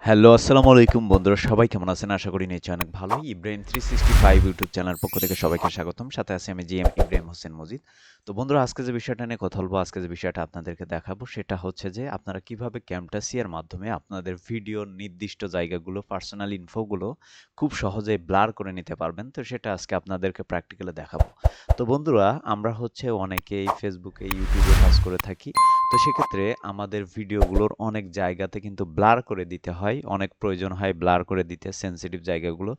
Hello, আসসালামু আলাইকুম বন্ধুরা, সবাই কেমন আছেন? আশা করি নিশ্চয়ই অনেক ভালোই। ইব্রাহিম 365 ইউটিউব চ্যানেলের পক্ষ থেকে সবাইকে স্বাগতম। সাথে আছি আমি জিএম ইব্রাহিম হোসেন মজিদ। তো বন্ধুরা, আজকে যে বিষয়টা নিয়ে কথা বলবো, আজকে যে বিষয়টা আপনাদেরকে দেখাবো সেটা হচ্ছে যে আপনারা কিভাবে ক্যামটাসিয়ার মাধ্যমে আপনাদের ভিডিওর নির্দিষ্ট জায়গাগুলো, পার্সোনাল ইনফোগুলো খুব সহজেই ব্লার করে নিতে পারবেন। তো সেটা আজকে আপনাদেরকে প্র্যাকটিক্যালি দেখাবো। তো বন্ধুরা, আমরা হচ্ছে অনেকেই ফেসবুকে, ইউটিউবে কাজ করে থাকি। তো সেক্ষেত্রে আমাদের ভিডিওগুলোর অনেক জায়গাতে কিন্তু ব্লার করে দিতে হয়, অনেক প্রয়োজন হয় ব্লার করে দিতে সেনসিটিভ জায়গাগুলো।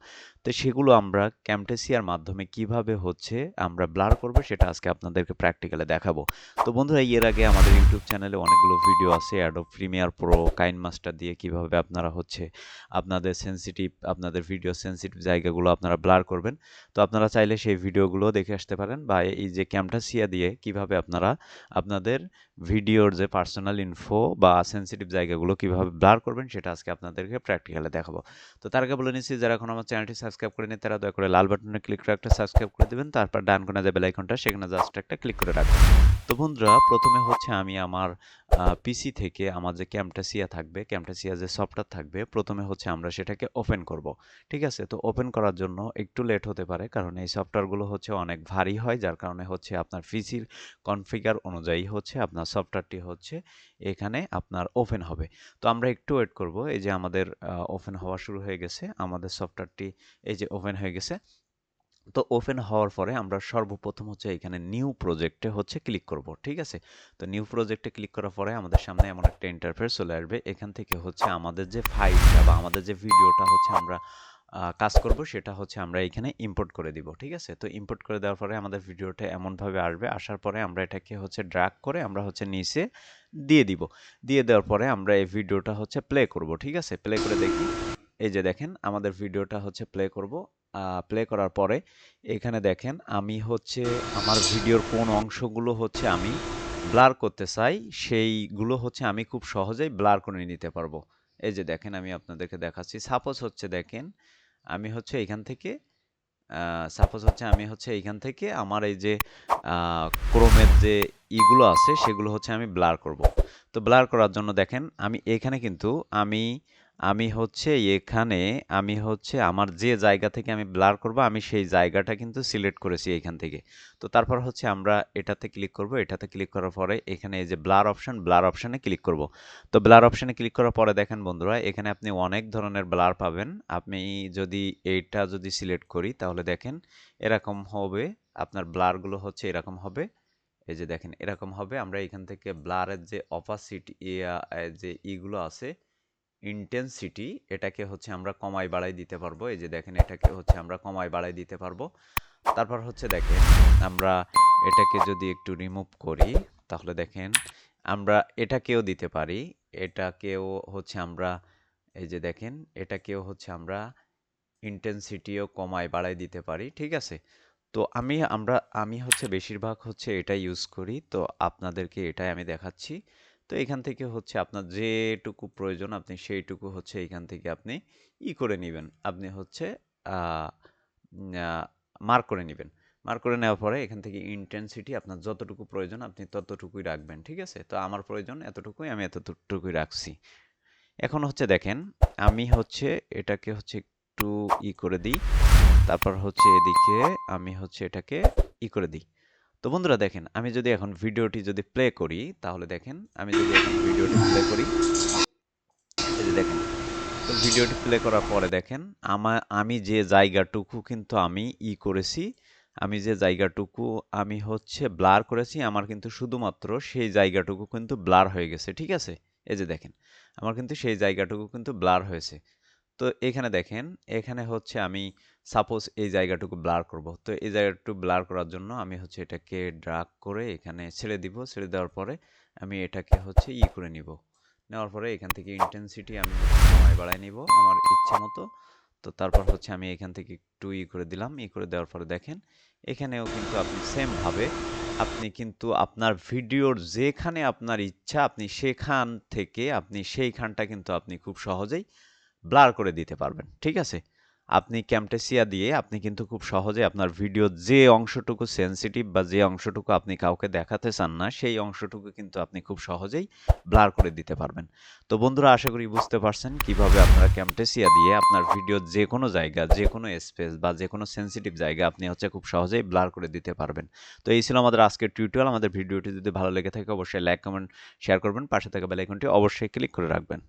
তো সেগুলো আমরা ক্যামটেসিয়ার মাধ্যমে কিভাবে হচ্ছে আমরা ব্লার করব সেটা আজকে আপনাদেরকে প্র্যাকটিক্যালি দেখাবো। তো বন্ধুরা, এর আগে আমাদের ইউটিউব চ্যানেলে অনেকগুলো ভিডিও আছে অ্যাডোব প্রিমিয়ার প্রো, কাইনমাস্টার দিয়ে কিভাবে আপনারা হচ্ছে আপনাদের ভিডিও সেনসিটিভ জায়গাগুলো আপনারা ব্লার করবেন। তো আপনারা চাইলে সেই ভিডিওগুলো দেখে আসতে পারেন, বা এই যে ক্যামটাসিয়া দিয়ে কিভাবে আপনারা আপনাদের ভিডিওর যে পার্সোনাল ইনফো বা সেনসিটিভ জায়গাগুলো কিভাবে ব্লার করবেন সেটা আজকে আপনাদেরকে প্র্যাকটিক্যালি দেখাবো। তো তার আগে বলে নিচ্ছি, যারা এখন আমার চ্যানেলটি সাবস্ক্রাইব করেনি তারা দয়া করে লাল বাটনে ক্লিক করে একটা সাবস্ক্রাইব করে দিবেন। তারপর ডান কোণে যে বেল আইকনটা সেখানে জাস্ট একটা ক্লিক করে রাখবেন। তো বন্ধুরা, প্রথমে হচ্ছে আমি আমার পিসি থেকে আমার যে ক্যামটাসিয়া থাকবে, ক্যামটাসিয়া যে সফটওয়্যার থাকবে, প্রথমে হচ্ছে আমরা সেটাকে ওপেন করব। ঠিক আছে? তো ওপেন করার জন্য একটু লেট হতে পারে, কারণ এই সফটওয়্যারগুলো হচ্ছে অনেক ভারী হয়, যার কারণে হচ্ছে আপনার পিসির কনফিগার অনুযায়ী হচ্ছে আপনার সফটওয়্যারটি হচ্ছে এখানে আপনার ওপেন হবে। তো আমরা একটু ওয়েট করব। এই যে আমাদের ওপেন হওয়া শুরু হয়ে গেছে, আমাদের সফটওয়্যারটি এই যে ওপেন হয়ে গেছে। তো ওপেন হওয়ার পরে আমরা সর্বপ্রথম হচ্ছে এখানে নিউ প্রজেক্টে হচ্ছে ক্লিক করব। ঠিক আছে? তো নিউ প্রজেক্টে ক্লিক করার পরে আমাদের সামনে এমন একটা ইন্টারফেস চলে আসবে। এখান থেকে হচ্ছে আমাদের যে ফাইলটা বা আমাদের যে ভিডিওটা হচ্ছে আমরা কাজ করব সেটা হচ্ছে আমরা এখানে ইম্পোর্ট করে দিব। ঠিক আছে? তো ইম্পোর্ট করে দেওয়ার পরে আমাদের ভিডিওটা এমনভাবে আসবে। আসার পরে আমরা এটাকে হচ্ছে ড্র্যাগ করে আমরা হচ্ছে নিচে দিয়ে দিব। দিয়ে দেওয়ার পরে আমরা এই ভিডিওটা হচ্ছে প্লে করব। ঠিক আছে? প্লে করে দেখি। এই যে দেখেন, আমাদের ভিডিওটা হচ্ছে প্লে করব। প্লে করার পরে এখানে দেখেন আমি হচ্ছে আমার ভিডিওর কোন অংশগুলো হচ্ছে আমি ব্লার করতে চাই, সেইগুলো হচ্ছে আমি খুব সহজেই ব্লার করে নিতে পারবো। এই যে দেখেন, আমি আপনাদেরকে দেখাচ্ছি। সাপোজ হচ্ছে দেখেন, আমি হচ্ছে এখান থেকে সাপোজ হচ্ছে আমি হচ্ছে এইখান থেকে আমার এই যে ক্রোমের যে ইগুলো আছে সেগুলো হচ্ছে আমি ব্লার করব। তো ব্লার করার জন্য দেখেন আমি এখানে কিন্তু আমি আমি হচ্ছে এখানে আমি হচ্ছে আমার যে জায়গা থেকে আমি ব্লার করব আমি সেই জায়গাটা কিন্তু সিলেক্ট করেছি এইখান থেকে। তো তারপর হচ্ছে আমরা এটাতে ক্লিক করব। এটাতে ক্লিক করার পরে এখানে এই যে ব্লার অপশনে ক্লিক করব। তো ব্লার অপশনে ক্লিক করার পরে দেখেন বন্ধুরা, এখানে আপনি অনেক ধরনের ব্লার পাবেন। আপনি যদি এইটা যদি সিলেক্ট করি তাহলে দেখেন এরকম হবে। আপনার ব্লারগুলো হচ্ছে এরকম হবে। এই যে দেখেন এরকম হবে। আমরা এখান থেকে ব্লারের যে অপাসিটি যে ইগুলো আছে, ইন্টেন্সিটি, এটাকে হচ্ছে আমরা কমাই বাড়াই দিতে পারবো। এই যে দেখেন এটাকে হচ্ছে আমরা কমাই বাড়াই দিতে পারবো। তারপর হচ্ছে দেখেন আমরা এটাকে যদি একটু রিমুভ করি তাহলে দেখেন আমরা এটাকেও দিতে পারি। এটাকেও হচ্ছে আমরা এই যে দেখেন এটাকেও হচ্ছে আমরা ইন্টেন্সিটিও কমায় বাড়ায় দিতে পারি। ঠিক আছে? তো আমি হচ্ছে বেশিরভাগ হচ্ছে এটা ইউজ করি। তো আপনাদেরকে এটাই আমি দেখাচ্ছি। তো এখান থেকে হচ্ছে আপনার যেটুকু প্রয়োজন আপনি সেইটুকু হচ্ছে এখান থেকে আপনি করে নিবেন। আপনি হচ্ছে আ আ মার্ক করে নিবেন। মার্ক করে নেওয়ার পরে এখান থেকে ইনটেনসিটি আপনার যতটুকু প্রয়োজন আপনি ততটুকুই রাখবেন। ঠিক আছে? তো আমার প্রয়োজন এতটুকুই, আমি এতটুকুই রাখছি। এখন হচ্ছে দেখেন আমি হচ্ছে এটাকে হচ্ছে একটু করে দিই। তারপর হচ্ছে এদিকে আমি হচ্ছে এটাকে করে দিই। তো বন্ধুরা দেখেন, আমি যদি এখন ভিডিওটি যদি প্লে করি তাহলে দেখেন, আমি যদি এখন ভিডিওটি প্লে করি, এই যে দেখেন। তো ভিডিওটি প্লে করার পরে দেখেন আমি যে জায়গাটুকু কিন্তু আমি করেছি, আমি যে জায়গাটুকু আমি হচ্ছে ব্লার করেছি, আমার কিন্তু শুধুমাত্র সেই জায়গাটুকু কিন্তু ব্লার হয়ে গেছে। ঠিক আছে? এই যে দেখেন, আমার কিন্তু সেই জায়গাটুকু কিন্তু ব্লার হয়েছে। তো এখানে দেখেন, এখানে হচ্ছে আমি সাপোজ এই জায়গাটুকু ব্লার করব। তো এই জায়গাটুকু ব্লার করার জন্য আমি হচ্ছে এটাকে ড্রাগ করে এখানে ছেড়ে দিব। ছেড়ে দেওয়ার পরে আমি এটাকে হচ্ছে করে নিব। নেওয়ার পরে এখান থেকে ইন্টেন্সিটি আমি হচ্ছে কমায় বাড়ায় নিব আমার ইচ্ছা মতো। তো তারপর হচ্ছে আমি এখান থেকে একটু করে দিলাম। করে দেওয়ার পরে দেখেন এখানেও কিন্তু আপনি সেম ভাবে আপনি কিন্তু আপনার ভিডিওর যেখানে আপনার ইচ্ছা আপনি সেখান থেকে আপনি সেইখানটা কিন্তু আপনি খুব সহজেই ব্লার করে দিতে পারবেন। ঠিক আছে? আপনি ক্যামটেসিয়া দিয়ে আপনি কিন্তু খুব সহজে আপনার ভিডিওর যে অংশটুকু সেনসিটিভ বা যে অংশটুকু আপনি কাউকে দেখাতে চান না, সেই অংশটুকু কিন্তু আপনি খুব সহজেই ব্লার করে দিতে পারবেন। তো বন্ধুরা আশা করি বুঝতে পারছেন কিভাবে আপনারা ক্যামটেসিয়া দিয়ে আপনার ভিডিওর যেকোনো জায়গা, যেকোনো স্পেস বা যেকোনো সেনসিটিভ জায়গা আপনি হচ্ছে খুব সহজেই ব্লার করে দিতে পারবেন। তো এই ছিল আমাদের আজকের টিউটোরিয়াল। আমাদের ভিডিওটি যদি ভালো লেগে থাকে অবশ্যই লাইক, কমেন্ট, শেয়ার করবেন। পাশে থাকা বেল আইকনটি অবশ্যই ক্লিক করে রাখবেন।